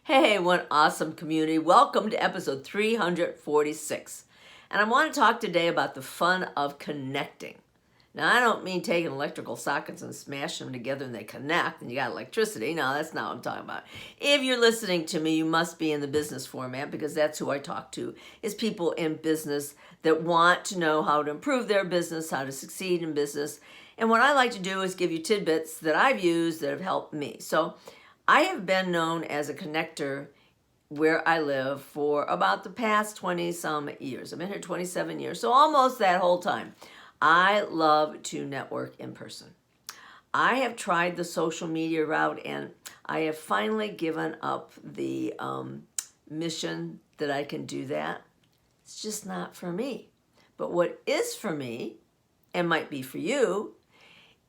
Hey, one awesome community. Welcome to episode 346. And I want to talk today about the fun of connecting. Now, I don't mean taking electrical sockets and smashing them together and they connect and you got electricity. No, that's not what I'm talking about. If you're listening to me, you must be in the business format because that's who I talk to, is people in business that want to know how to improve their business, how to succeed in business. And what I like to do is give you tidbits that I've used that have helped me. So I have been known as a connector where I live for about the past 20 some years. I've been here 27 years, so almost that whole time. I love to network in person. I have tried the social media route and I have finally given up the mission that I can do that. It's just not for me. But what is for me, and might be for you,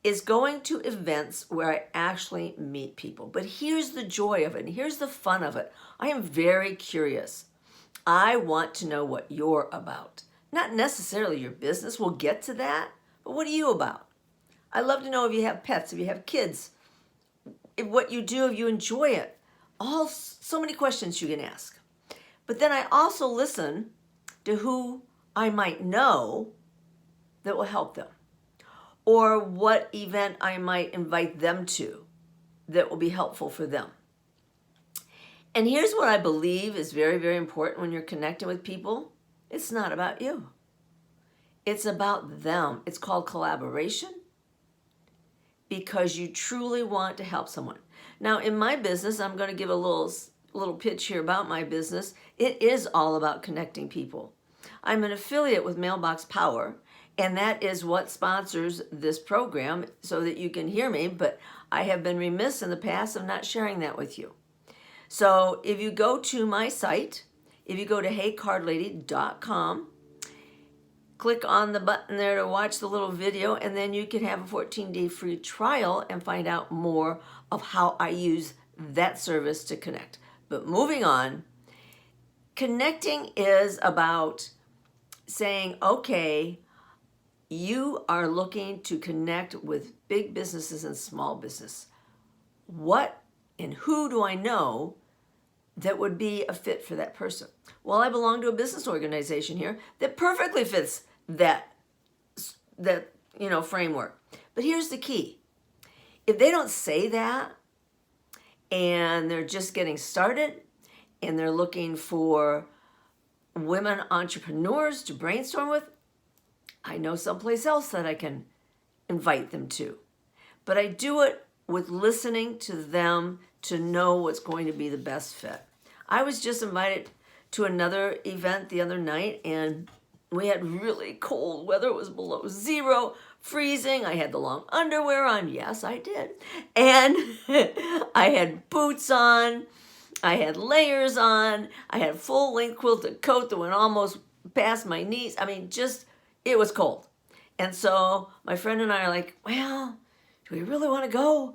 is going to events where I actually meet people. But here's the joy of it, and here's the fun of it. I am very curious. I want to know what you're about. Not necessarily your business, we'll get to that, but what are you about? I love to know if you have pets, if you have kids, if what you do, if you enjoy it. So many questions you can ask. But then I also listen to who I might know that will help them, or what event I might invite them to that will be helpful for them. And here's what I believe is very, very important when you're connecting with people. It's not about you. It's about them. It's called collaboration because you truly want to help someone. Now, in my business, I'm going to give a little pitch here about my business. It is all about connecting people. I'm an affiliate with Mailbox Power, and that is what sponsors this program so that you can hear me, but I have been remiss in the past of not sharing that with you. So if you go to my site, if you go to heycardlady.com, click on the button there to watch the little video, and then you can have a 14-day free trial and find out more of how I use that service to connect. But moving on, connecting is about saying, okay, you are looking to connect with big businesses and small business. What and who do I know that would be a fit for that person? Well, I belong to a business organization here that perfectly fits that framework. But here's the key. If they don't say that and they're just getting started and they're looking for women entrepreneurs to brainstorm with, I know someplace else that I can invite them to. But I do it with listening to them to know what's going to be the best fit. I was just invited to another event the other night, and we had really cold weather. It was below zero, freezing. I had the long underwear on. Yes, I did. And I had boots on. I had layers on. I had full-length quilted coat that went almost past my knees. I mean, it was cold. And so my friend and I are like, well, do we really want to go?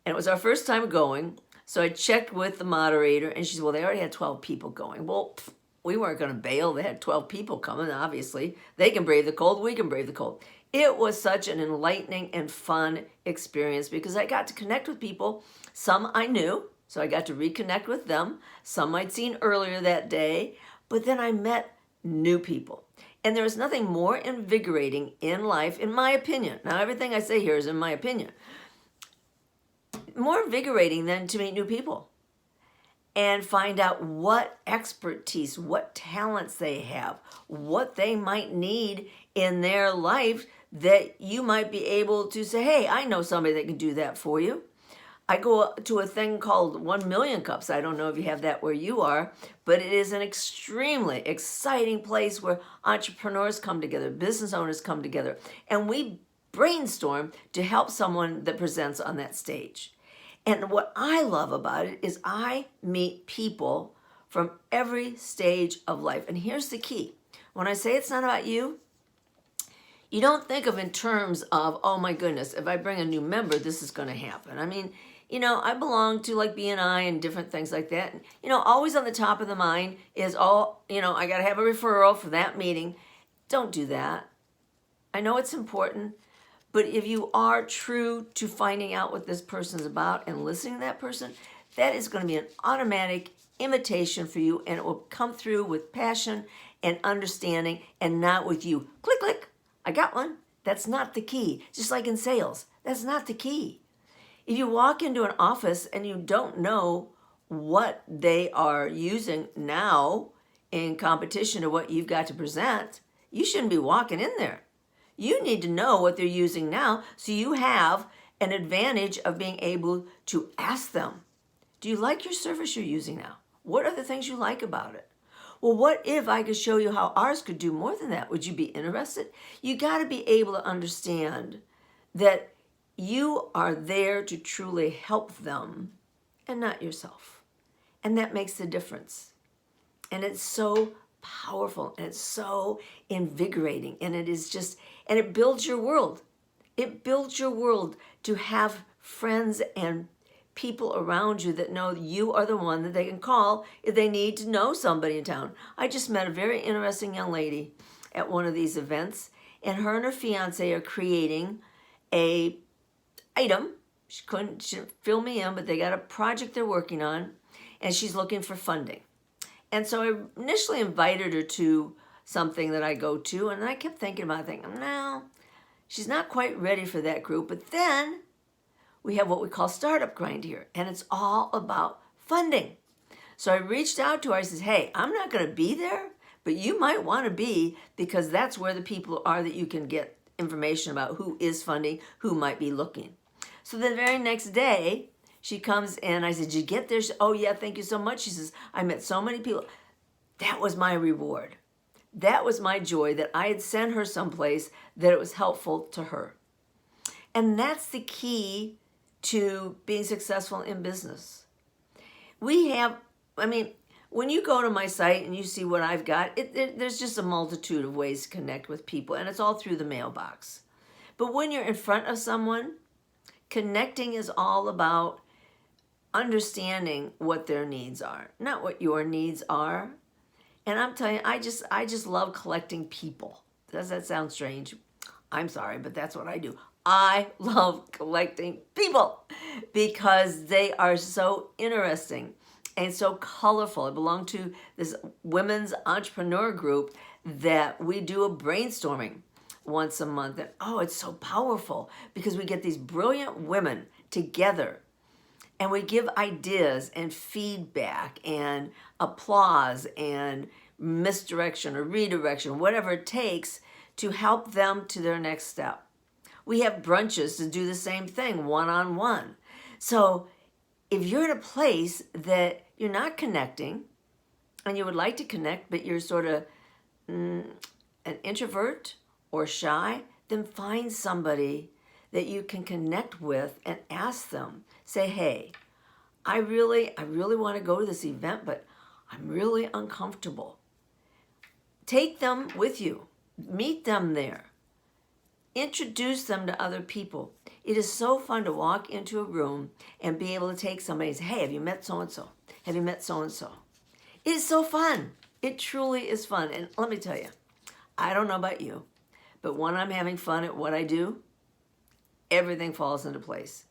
And it was our first time going. So I checked with the moderator and she said, well, they already had 12 people going. Well, we weren't going to bail. They had 12 people coming, obviously. They can brave the cold. We can brave the cold. It was such an enlightening and fun experience because I got to connect with people. Some I knew, so I got to reconnect with them. Some I'd seen earlier that day. But then I met new people. And there is nothing more invigorating in life, in my opinion. Now, everything I say here is in my opinion. More invigorating than to meet new people and find out what expertise, what talents they have, what they might need in their life that you might be able to say, hey, I know somebody that can do that for you. I go to a thing called 1 Million Cups. I don't know if you have that where you are, but it is an extremely exciting place where entrepreneurs come together, business owners come together, and we brainstorm to help someone that presents on that stage. And what I love about it is I meet people from every stage of life. And here's the key. When I say it's not about you, you don't think of in terms of, oh my goodness, if I bring a new member, this is going to happen. I mean, I belong to like BNI and different things like that. And, always on the top of the mind is, I got to have a referral for that meeting. Don't do that. I know it's important, but if you are true to finding out what this person's about and listening to that person, that is going to be an automatic invitation for you, and it will come through with passion and understanding and not with you. Click, click, I got one. That's not the key. Just like in sales, that's not the key. If you walk into an office and you don't know what they are using now in competition to what you've got to present, you shouldn't be walking in there. You need to know what they're using now so you have an advantage of being able to ask them, do you like your service you're using now? What are the things you like about it? Well, what if I could show you how ours could do more than that? Would you be interested? You got to be able to understand that you are there to truly help them and not yourself. And that makes the difference. And it's so powerful and it's so invigorating, and it is just, and it builds your world. It builds your world to have friends and people around you that know you are the one that they can call if they need to know somebody in town. I just met a very interesting young lady at one of these events, and her fiance are creating a item. She didn't fill me in, but they got a project they're working on, and she's looking for funding. And so I initially invited her to something that I go to, and I kept thinking about it, no, she's not quite ready for that group. But then we have what we call Startup Grind here, and it's all about funding. So I reached out to her. I said, hey, I'm not going to be there, but you might want to be, because that's where the people are that you can get information about who is funding, who might be looking. So the very next day, she comes in. I said, did you get there? She said, oh, yeah, thank you so much. She says, I met so many people. That was my reward. That was my joy, that I had sent her someplace that it was helpful to her. And that's the key to being successful in business. We have, when you go to my site and you see what I've got, there's just a multitude of ways to connect with people, and it's all through the mailbox. But when you're in front of someone, connecting is all about understanding what their needs are, not what your needs are. And I'm telling you, I just love collecting people. Does that sound strange? I'm sorry, but that's what I do. I love collecting people because they are so interesting and so colorful. I belong to this women's entrepreneur group that we do a brainstorming once a month. And it's so powerful because we get these brilliant women together and we give ideas and feedback and applause and misdirection or redirection, whatever it takes to help them to their next step. We have brunches to do the same thing, one-on-one. So if you're in a place that you're not connecting and you would like to connect, but you're sort of an introvert or shy, then find somebody that you can connect with and ask them. Say, hey, I really want to go to this event, but I'm really uncomfortable. Take them with you. Meet them there. Introduce them to other people. It is so fun to walk into a room and be able to take somebody and say, hey, have you met so-and-so? Have you met so-and-so? It is so fun. It truly is fun. And let me tell you, I don't know about you, but when I'm having fun at what I do, everything falls into place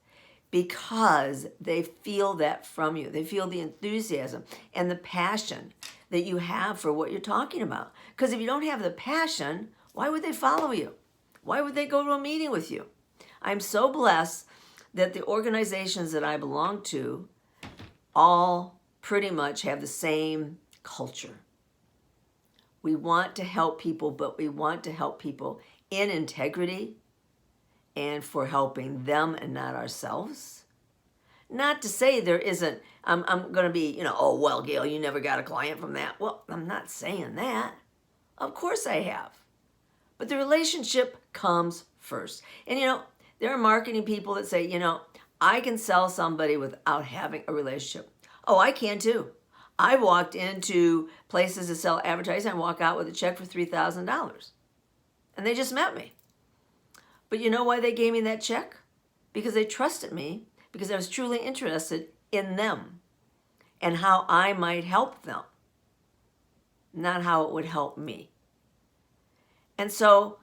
because they feel that from you. They feel the enthusiasm and the passion that you have for what you're talking about. Because if you don't have the passion, why would they follow you? Why would they go to a meeting with you? I'm so blessed that the organizations that I belong to all pretty much have the same culture. We want to help people, but we want to help people in integrity and for helping them and not ourselves. Not to say there isn't, I'm going to be, oh, well, Gail, you never got a client from that. Well, I'm not saying that. Of course I have. But the relationship comes first. And, there are marketing people that say, I can sell somebody without having a relationship. Oh, I can too. I walked into places to sell advertising and walk out with a check for $3,000. And they just met me. But you know why they gave me that check? Because they trusted me, because I was truly interested in them and how I might help them, not how it would help me. And so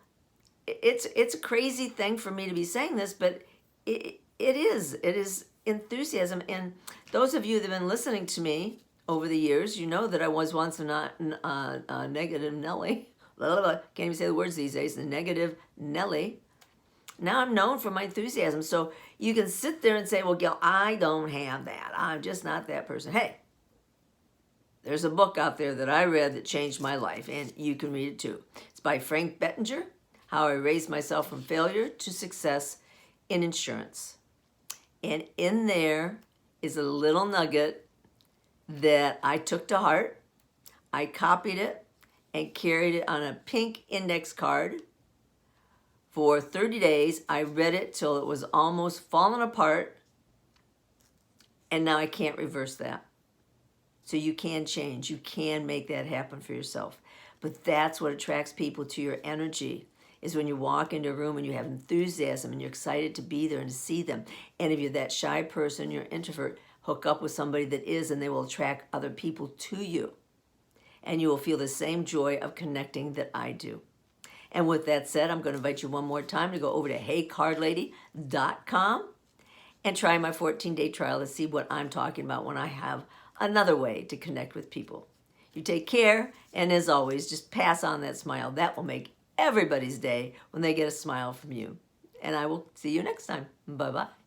it's a crazy thing for me to be saying this, but it is enthusiasm. And those of you that have been listening to me over the years, you know that I was once a negative Nelly. Can't even say the words these days. The negative Nelly. Now I'm known for my enthusiasm. So you can sit there and say, well, Gail, I don't have that. I'm just not that person. Hey, there's a book out there that I read that changed my life, and you can read it too. It's by Frank Bettinger, How I Raised Myself from Failure to Success in Insurance. And in there is a little nugget that I took to heart. I copied it and carried it on a pink index card. For 30 days, I read it till it was almost falling apart, and now I can't reverse that. So you can change. You can make that happen for yourself. But that's what attracts people to your energy, is when you walk into a room and you have enthusiasm and you're excited to be there and to see them. And if you're that shy person, you're an introvert, hook up with somebody that is, and they will attract other people to you. And you will feel the same joy of connecting that I do. And with that said, I'm going to invite you one more time to go over to heycardlady.com and try my 14-day trial to see what I'm talking about when I have another way to connect with people. You take care, and as always, just pass on that smile. That will make everybody's day when they get a smile from you. And I will see you next time. Bye-bye.